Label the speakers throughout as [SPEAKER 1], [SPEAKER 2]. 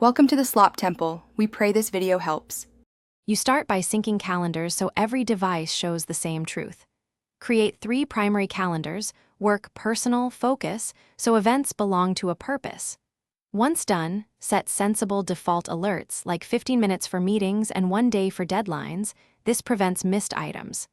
[SPEAKER 1] Welcome to the Slop Temple. We pray this video helps.
[SPEAKER 2] You start by syncing calendars so every device shows the same truth. Create 3 primary calendars, work, personal, focus, so events belong to a purpose. Once done, set sensible default alerts like 15 minutes for meetings and 1 day for deadlines. This prevents missed items.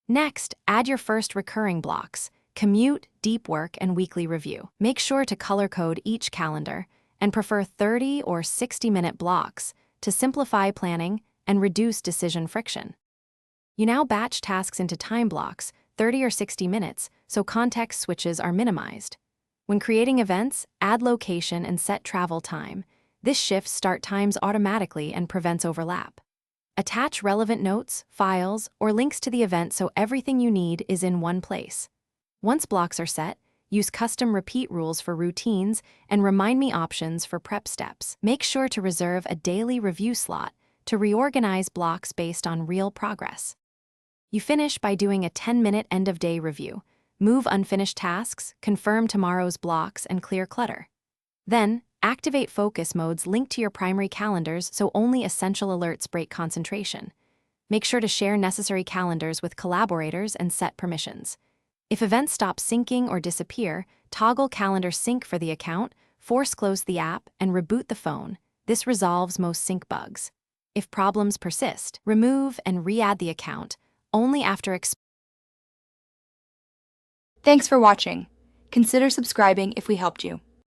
[SPEAKER 2] Next, add your first recurring blocks: commute, deep work, and weekly review. Make sure to color code each calendar and prefer 30 or 60-minute blocks to simplify planning and reduce decision friction. You now batch tasks into time blocks, 30 or 60 minutes, so context switches are minimized. When creating events, add location and set travel time. This shifts start times automatically and prevents overlap. Attach relevant notes, files, or links to the event so everything you need is in one place. Once blocks are set, use custom repeat rules for routines and remind me options for prep steps. Make sure to reserve a daily review slot to reorganize blocks based on real progress. You finish by doing a 10-minute end-of-day review. Move unfinished tasks, confirm tomorrow's blocks, and clear clutter. Then, activate focus modes linked to your primary calendars so only essential alerts break concentration. Make sure to share necessary calendars with collaborators and set permissions. If events stop syncing or disappear, toggle calendar sync for the account, force close the app, and reboot the phone. This resolves most sync bugs. If problems persist, remove and re-add the account, only after
[SPEAKER 1] Thanks for watching. Consider subscribing if we helped you.